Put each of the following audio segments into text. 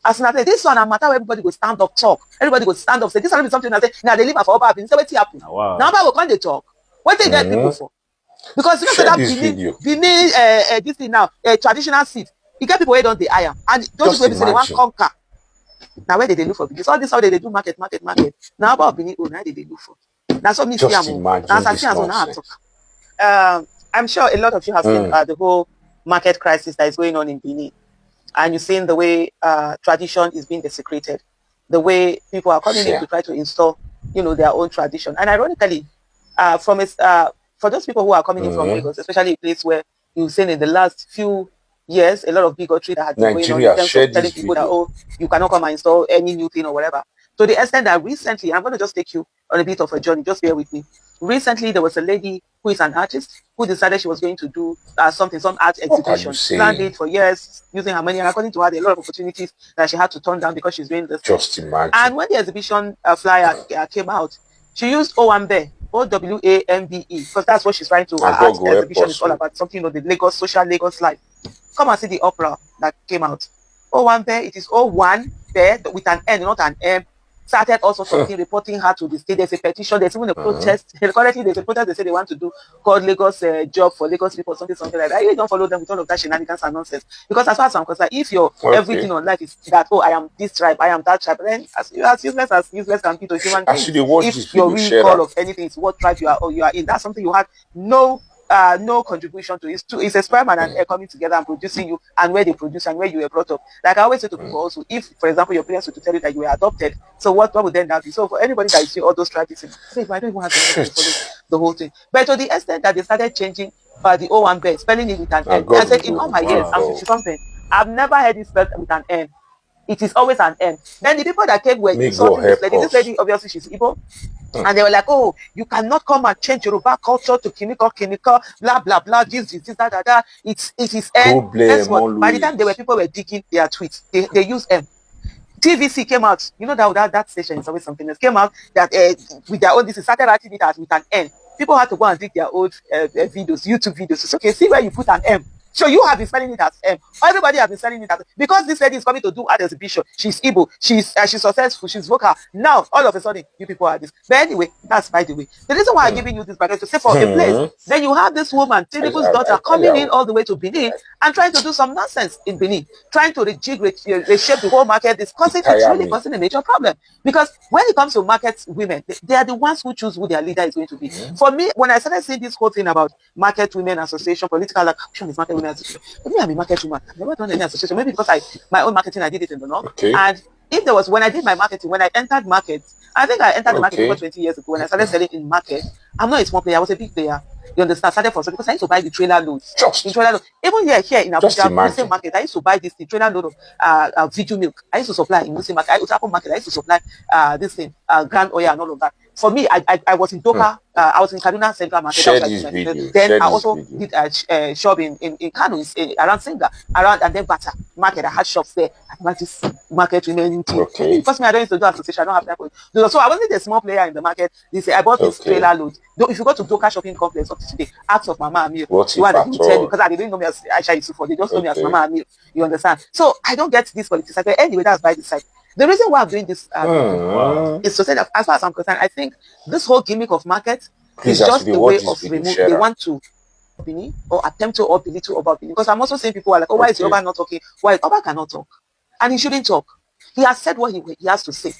As in, I say, this one, a matter where everybody will stand up, talk. Everybody will stand up, say, this one is something I say, now they leave for Oba Benin. Say, what's happening? Wow. Now, Oba will come, they talk. What they get people for? Because you know, Share that this Benin, video. this thing now, traditional seat. You get people where don't they iron. And those Just people say they want imagine. conquer. Now, where they look for? Because all this, how they do market. Now, about Benin, now they look for. Now, so me Just see, imagine now, this nonsense. I'm sure a lot of you have seen the whole market crisis that is going on in Benin. And you've seen the way tradition is being desecrated, the way people are coming in to try to install, their own tradition. And ironically, for those people who are coming in from Lagos, especially a place where you've seen in the last few years a lot of bigotry that has been going on in terms of telling people that, oh, you cannot come and install any new thing or whatever. To the extent that recently, I'm going to just take you on a bit of a journey, just bear with me. Recently, there was a lady who is an artist who decided she was going to do some art exhibition. Planned it for years, using her money, and according to her, there are a lot of opportunities that she had to turn down because she's doing this. Just imagine. And when the exhibition flyer came out, she used Owambe, Owambe, because that's what she's trying to. Art exhibition is all about something the Lagos, social Lagos life. Come and see the opera that came out. Owambe, it is O1 there with an N, not an M. Started also something reporting her to the state. There's a petition. There's even a protest. Currently, there's a protest they say they want to do called Lagos job for Lagos people, something like that. You don't follow them with all of that shenanigans and nonsense. Because as far as I'm concerned, if your everything on life is that, oh, I am this tribe, I am that tribe, then as useless can be to human beings. If your real call of anything is what tribe you are in, that's something you had no contribution to. It's a sperm and an egg coming together and producing you, and where they produce and where you were brought up. Like I always say to people also, if for example your parents were to tell you that you were adopted, so what would then that be? So for anybody that is seeing all those traditions, say, I don't even have to follow the whole thing. But to the extent that they started changing the O1 spelling it with an N. I said in all my years, I'm 50 something, I've never heard it spelled with an N. It is always an N. Then the people that came were insulting this lady, obviously she's Igbo. And they were like, oh, you cannot come and change Yoruba culture to Kiniko, blah, blah, blah, this, that. It is N. Guess what? By the time people were digging their tweets, they use M. TVC came out. You know that station is always something else. Came out that with their own, this started writing it as with an N. People had to go and dig their old videos, YouTube videos. It's okay, see where you put an M. So you have been spelling it as M. Everybody has been spelling it as M. Because this lady is coming to do art exhibition. She's Igbo. She's successful. She's vocal. Now, all of a sudden, you people are this. But anyway, that's by the way. The reason why I'm giving you this background to say for a place, then you have this woman, Tinubu's daughter, coming in all the way to Benin and trying to do some nonsense in Benin, trying to reshape the whole market. It's really causing a major problem. Because when it comes to market women, they are the ones who choose who their leader is going to be. For me, when I started seeing this whole thing about market women association, political action is market women association. Maybe I'm a market woman. I've never done any association. Maybe because my own marketing, I did it in the north. And if there was, when I did my marketing, when I entered markets, I think I entered the market over 20 years ago when I started selling in market. I'm not a small player. I was a big player. You understand? I started for because I used to buy the trailer loads. Even here in Abuja, Muslim market, I used to buy this trailer load of video milk. I used to supply in Muslim market. I used to supply this thing, Grand Oil and all of that. For me, I was in Doha. I was in Kaduna Central Market. Then I also did a shop in Kano, around Singa, and then Bata Market. I had shops there. I had this market remaining team. Because me, I don't used to do association. I don't have that. So I wasn't a small player in the market. I bought this trailer load. If you go to Doka Shopping Complex up to today, ask of Mama Amir. You are the tell you because they didn't know me as Aisha Yusuf. They just know me as Mama Amir. You understand? So I don't get this politics. Anyway, that's by the side. The reason why I'm doing this is to say that, as far as I'm concerned, I think this whole gimmick of market is just a way of remove. They want to Benin or attempt to belittle Oba Benin. Because I'm also seeing people are like, oh, why is Oba not talking? Why Oba cannot talk? And he shouldn't talk. He has said what he has to say.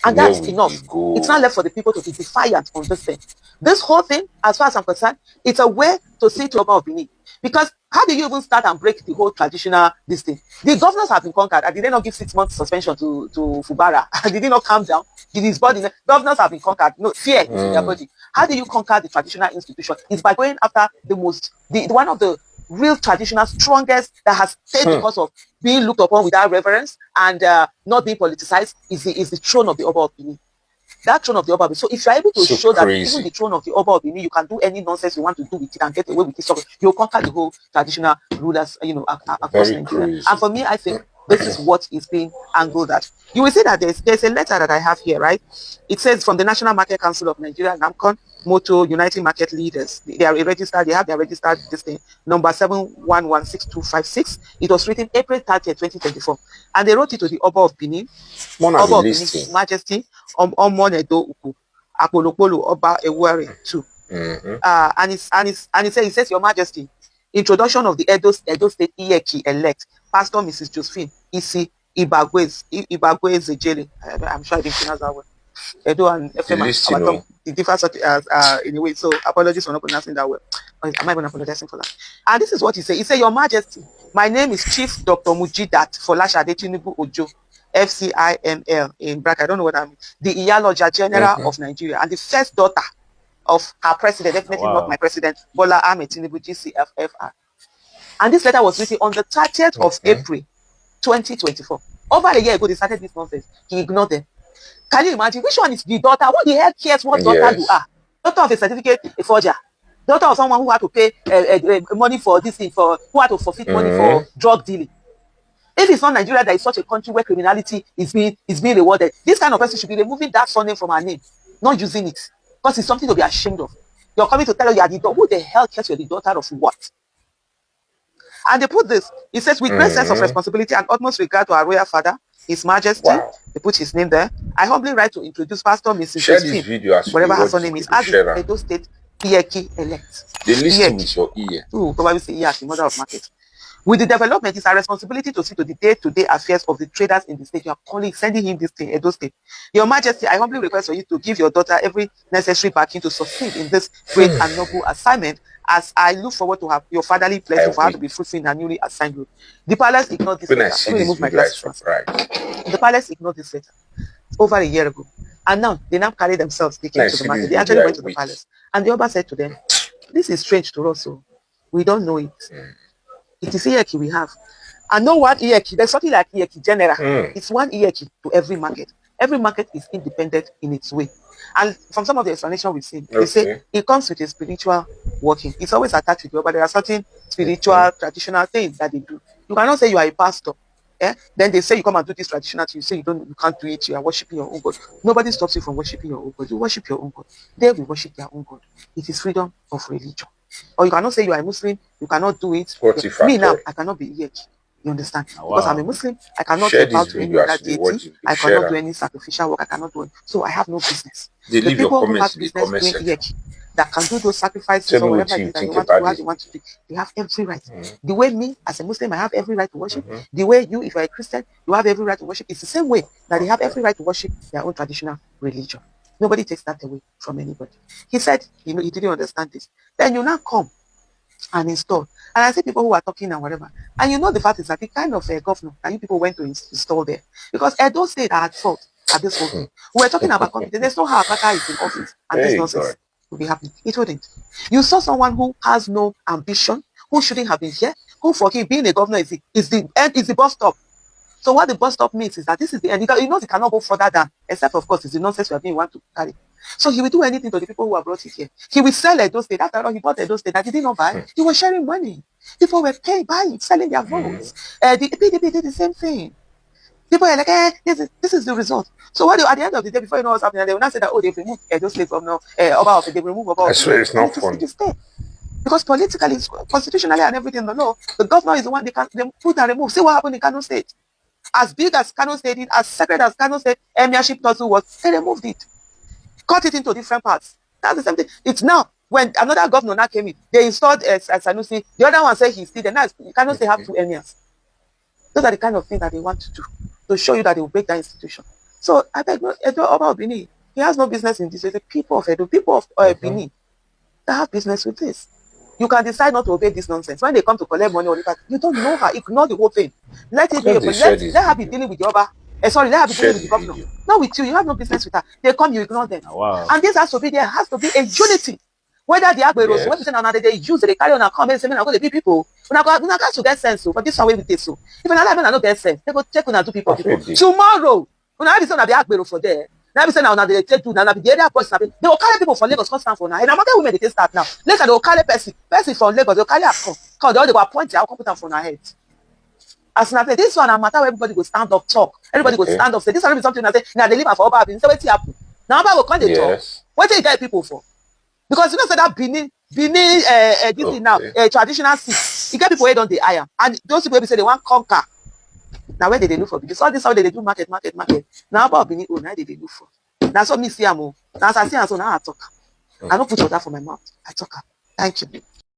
And that's enough. It's not left for the people to be defiant on this thing. This whole thing, as far as I'm concerned, it's a way to say to Oba of Benin. Because how do you even start and break the whole traditional this thing? The governors have been conquered. Did they not give 6 months suspension to Fubara? Did they not calm down? Did his body? Governors have been conquered. No fear in their body. How do you conquer the traditional institution? It's by going after the one of the real traditional strongest that has stayed because of being looked upon without reverence and not being politicized is the throne of the Oba of Benin. That throne of the Oba. So if you're able to show that even the throne of the Oba of Benin, you can do any nonsense you want to do with it and get away with it, so you'll conquer the whole traditional rulers, across Nigeria. And for me, I think this is what is being angled at. You will see that there's a letter that I have here, right? It says from the National Market Council of Nigeria, NAMCON, motto, Uniting Market Leaders. They are registered, they have their registered this thing, number 7116256. It was written April 30th, 2024. And they wrote it to the Oba of Benin, Oba of Benin, His Majesty, Omonedo Uku, Apolopolo, Oba Ewere too. And it says, Your Majesty, introduction of the Edo State Iyeki elect, Pastor Mrs. Josephine Isi Ibagwez Ejele. I'm sure I didn't pronounce that well. Edo and FMA, the difference in a way. So apologies for not pronouncing that well. Am I even apologizing for that? And this is what he said. He said, Your Majesty, my name is Chief Dr. Mujidat Folashade Tinubu Ojo, FCIML in bracket. I don't know what I mean. The Iyaloja General of Nigeria and the first daughter of our president, definitely not my president, Bola Ahmed Tinubu, GCFFR. And this letter was written on the 30th of April, 2024. Over a year ago, they started this nonsense. He ignored them. Can you imagine? Which one is the daughter? What the hell cares what daughter you are? Daughter of a certificate, a forger. Daughter of someone who had to pay money for this thing, who had to forfeit money for drug dealing. If it's not Nigeria that is such a country where criminality is being rewarded, this kind of person should be removing that surname from her name, not using it. Because it's something to be ashamed of. You're coming to tell her you are the daughter. Who the hell cares you're the daughter of what? And they put this. It says, with great sense of responsibility and utmost regard to our royal father, His Majesty, they put his name there. I humbly write to introduce Pastor Mrs. Josephine, whatever her surname is, as the Edo State Iyeki elect. They listen with your ear. Probably say Iyeki, the mother of market. With the development, it's our responsibility to see to the day-to-day affairs of the traders in the state. You are calling, sending him this thing, Edo State. Your Majesty, I humbly request for you to give your daughter every necessary backing to succeed in this great and noble assignment, as I look forward to have your fatherly blessing for her to be fruitful in her newly assigned role. The palace ignored this letter. Let me remove my glasses. The palace ignored this letter over a year ago. And now, they now carry themselves, they came to the market. They actually went to the palace. And the Oba said to them, this is strange to us, so we don't know it. It is Iyeki we have. And no one Iyeki, there's something like Iyeki General. It's one Iyeki to every market. Every market is independent in its way. And from some of the explanation we've seen, they say it comes with a spiritual working. It's always attached with you, but there are certain spiritual, traditional things that they do. You cannot say you are a pastor. Then they say you come and do this traditional thing. You say you can't do it. You are worshiping your own God. Nobody stops you from worshiping your own God. You worship your own God. They will worship their own God. It is freedom of religion. Or you cannot say you are a Muslim. You cannot do it. Me now, I cannot be Iyeki. You understand? Because I'm a Muslim, I cannot bow to any other deity. I cannot do any sacrificial work. I cannot do it. So I have no business. The people who have business doing Iyeki, that can do those sacrifices or whatever it is that you want to do, how you want to do, they have every right. The way me, as a Muslim, I have every right to worship. The way you, if you're a Christian, you have every right to worship. It's the same way that they have every right to worship their own traditional religion. Nobody takes that away from anybody. He said, he didn't understand this. Then you now come and install. And I see people who are talking and whatever. And you know the fact is that the kind of governor that you people went to install there. Because Edo State are at fault at this whole thing. We were talking about competence. There's no how Akaka is in office and this nonsense will be happening. It wouldn't. You saw someone who has no ambition, who shouldn't have been here, who for him being a governor is the bus stop. So what the bus stop means is that this is the end. You know, he cannot go further than, except of course, it's the nonsense we want to carry. So he will do anything to the people who have brought it here. He will sell Edo State. After all, he bought Edo State that he did not buy. He was sharing money. People were paying, buying, selling their votes. The PDP did the same thing. People are like, this is the result. So what at the end of the day, before you know what's happening, they will not say that, they've removed Edo State from now, they remove Oba. I swear it's not fun. Because politically, constitutionally and everything, the governor is the one they put and remove. See what happened in Kano State. As big as Kano State is, as sacred as Kano State, Emirship Tosu was, they removed it. Cut it into different parts. That's the same thing. It's now, when another governor now came in, they installed Sanusi. The other one said he's still there. Now, you cannot say have two emirs. Those are the kind of things that they want to do, to show you that they will break that institution. So, I beg, Edo Oba Benin, he has no business in this. The people of Edo, people of Benin, they have business with this. You can decide not to obey this nonsense. When they come to collect money, you don't know her. Ignore the whole thing. Let it be. Let her be dealing with the Oba. Let her be dealing with the governor. Not with you. You have no business with her. They come, you ignore them. And this has to be, there has to be a unity. Whether the Agberos, when they use it, they carry on and come and say, I'm going to be people. When I got to get sense, but this way with this. So if another man don't get sense, they go check on and do people. Tomorrow, when I be saying the Agbero for there, now be saying now they take two, now the other person, they will carry people from Lagos, come stand for now. And I'm women they can start now. Later they will carry person from Lagos, they will carry up, because they will appoint their competent for our head. As I say, this one a matter where everybody will stand up, talk. Everybody will stand up, say this one be something I say, now they leave for Oba, say what's happen. Now Oba will come they talk. What do you get people for? Because you know, say that Benin, this thing now, traditional seat. You get people who don't they hire, and those people will say they want conquer. Now where did they look for? Because all this how they do market. Now about Benin, oh, now they look for. Now so me see am. Now as I see am, so now I talk. I don't put water for my mouth. I talk. Thank you.